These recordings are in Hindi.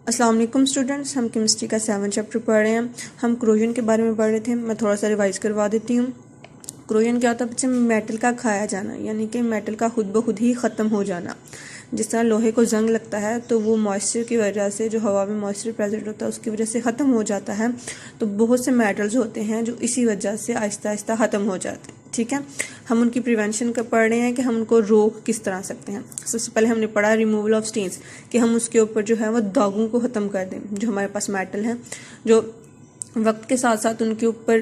अस्सलाम वालेकुम स्टूडेंट्स, हम केमिस्ट्री का 7 चैप्टर पढ़ रहे हैं। हम क्रोजन के बारे में पढ़ रहे थे। मैं थोड़ा सा रिवाइज करवा देती हूँ। क्रोजन क्या होता है बच्चे? मेटल का खाया जाना, यानी कि मेटल का खुद ब खुद ही ख़त्म हो जाना। जिस तरह लोहे को जंग लगता है तो वो मॉइस्चर की वजह से, जो हवा में मॉइस्चर प्रेजेंट होता है उसकी वजह से ख़त्म हो जाता है। तो बहुत से मेटल्स होते हैं जो इसी वजह से आहिस्ता आहिस्ता ख़त्म हो जाते हैं। ठीक है, हम उनकी प्रिवेंशन का पढ़ रहे हैं कि हम उनको रोक किस तरह सकते हैं। सबसे पहले हमने पढ़ा रिमूवल ऑफ स्टेन्स, कि हम उसके ऊपर जो है वो दागों को ख़त्म कर दें। जो हमारे पास मेटल हैं, जो वक्त के साथ साथ उनके ऊपर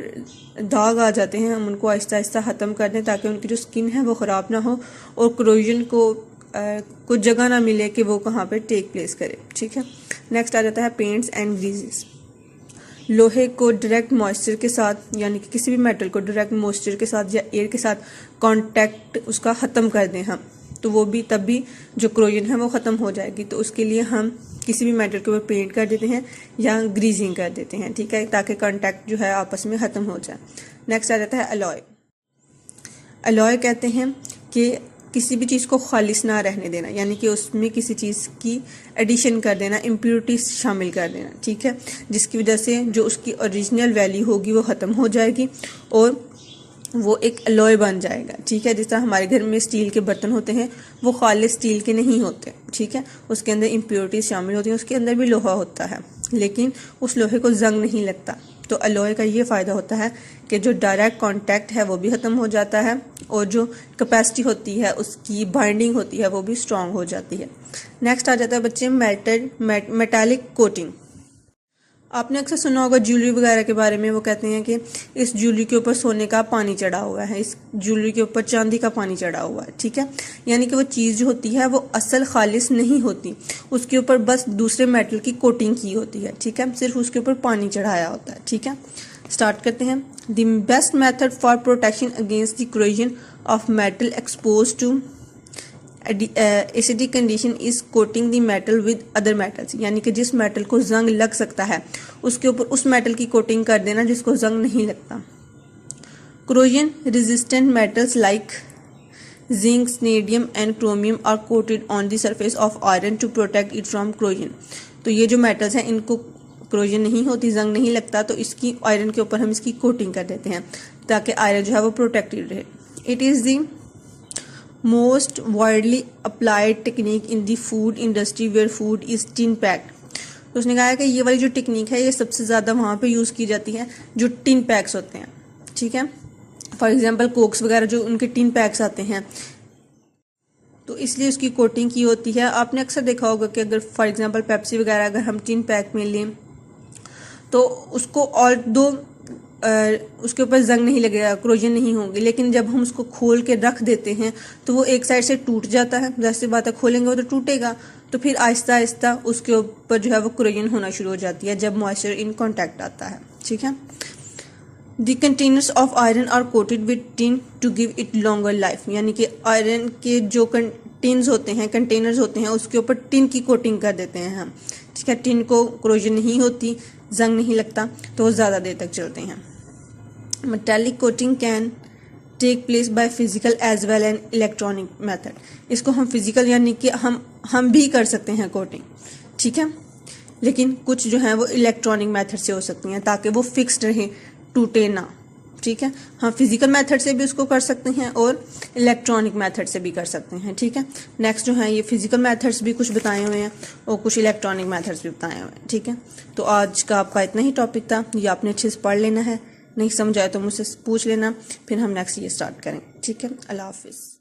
दाग आ जाते हैं, हम उनको आहिस्ता आहिस्ता ख़त्म कर दें ताकि उनकी जो स्किन है वो ख़राब ना हो और क्रोजन को कुछ जगह ना मिले कि वो कहाँ पे टेक प्लेस करे। ठीक है, नेक्स्ट आ जाता है पेंट्स एंड ग्रीजेस। लोहे को डायरेक्ट मॉइस्चर के साथ, यानी कि किसी भी मेटल को डायरेक्ट मॉइस्चर के साथ या एयर के साथ कांटेक्ट उसका ख़त्म कर दें हम, तो वो भी तब भी जो क्रोजन है वो ख़त्म हो जाएगी। तो उसके लिए हम किसी भी मेटल के ऊपर पेंट कर देते हैं या ग्रीजिंग कर देते हैं। ठीक है, ताकि कांटेक्ट जो है आपस में ख़त्म हो जाए। नेक्स्ट आ जाता है अलॉय। अलॉय कहते हैं कि किसी भी चीज़ को खालिस ना रहने देना, यानी कि उसमें किसी चीज़ की एडिशन कर देना, इम्प्योरिटीज शामिल कर देना। ठीक है, जिसकी वजह से जो उसकी ओरिजिनल वैल्यू होगी वो ख़त्म हो जाएगी और वो एक अलॉय बन जाएगा। ठीक है, जिस तरह हमारे घर में स्टील के बर्तन होते हैं वो खालिस स्टील के नहीं होते। ठीक है, उसके अंदर इम्प्योरिटीज शामिल होती हैं, उसके अंदर भी लोहा होता है लेकिन उस लोहे को जंग नहीं लगता। तो अलॉय का ये फ़ायदा होता है कि जो डायरेक्ट कांटेक्ट है वो भी ख़त्म हो जाता है और जो कैपेसिटी होती है, उसकी बाइंडिंग होती है, वो भी स्ट्रांग हो जाती है। नेक्स्ट आ जाता है बच्चे मेटालिक कोटिंग। आपने अक्सर सुना होगा ज्वेलरी वगैरह के बारे में, वो कहते हैं कि इस ज्वेलरी के ऊपर सोने का पानी चढ़ा हुआ है, इस ज्वेलरी के ऊपर चांदी का पानी चढ़ा हुआ है। ठीक है, यानी कि वो चीज़ जो होती है वो असल खालिस नहीं होती, उसके ऊपर बस दूसरे मेटल की कोटिंग की होती है। ठीक है, सिर्फ उसके ऊपर पानी चढ़ाया होता है। ठीक है, स्टार्ट करते हैं। The best method for protection against the corrosion of metal expose to acidic condition is coating the metal with other metals, यानी कि जिस मेटल को जंग लग सकता है उसके ऊपर उस मेटल की कोटिंग कर देना जिसको जंग नहीं लगता। Corrosion resistant metals like zinc, स्नेडियम and chromium are coated on the surface of iron to protect it from corrosion. तो ये जो मेटल्स हैं इनको क्रोजन नहीं होती, जंग नहीं लगता, तो इसकी आयरन के ऊपर हम इसकी कोटिंग कर देते हैं ताकि आयरन जो है वो प्रोटेक्टेड रहे। It is the most widely applied technique in the food industry where food is tin packed। तो उसने कहा है कि ये वाली जो टेक्निक है ये सबसे ज़्यादा वहाँ पे यूज़ की जाती है जो टिन पैक्स होते हैं। ठीक है, फॉर एग्जांपल कोक्स वगैरह जो उनके टिन पैक्स आते हैं, तो इसलिए उसकी कोटिंग की होती है। आपने अक्सर देखा होगा कि अगर फॉर एग्जांपल पेप्सी वगैरह अगर हम टिन पैक में लें तो उसको और दो उसके ऊपर जंग नहीं लगेगा, क्रोजन नहीं होंगे, लेकिन जब हम उसको खोल के रख देते हैं तो वो एक साइड से टूट जाता है। जैसे बात है, खोलेंगे वो तो टूटेगा, तो फिर आहिस्ता आहिस्ता उसके ऊपर जो है वो क्रोजन होना शुरू हो जाती है जब मॉइस्चर इन कांटेक्ट आता है। ठीक है, the containers of iron are coated with tin to give it longer life, यानी कि आयरन के जो टिन्स होते हैं, कंटेनर्स होते हैं, उसके ऊपर टिन की कोटिंग कर देते हैं हम। ठीक है, टिन को क्रोजन नहीं होती, जंग नहीं लगता, तो वो ज़्यादा देर तक चलते हैं। Metallic coating can take place by physical as well and electronic method. इसको हम फिजिकल यानी कि हम भी कर सकते हैं कोटिंग। ठीक है, लेकिन कुछ जो है वो इलेक्ट्रॉनिक मेथड से हो सकती हैं ताकि वो फिक्स्ड रहे, टूटे ना। ठीक है, हम फिजिकल मेथड से भी उसको कर सकते हैं और इलेक्ट्रॉनिक मेथड से भी कर सकते हैं। ठीक है, नेक्स्ट जो है ये फिजिकल मेथड्स भी कुछ बताए हुए हैं और कुछ इलेक्ट्रॉनिक मेथड्स भी बताए हुए हैं। ठीक है, तो आज का आपका इतना ही टॉपिक था, ये आपने अच्छे से पढ़ लेना है, नहीं समझ आए तो मुझसे पूछ लेना, फिर हम नेक्स्ट ये स्टार्ट करें। ठीक है, अल्लाह हाफिज़।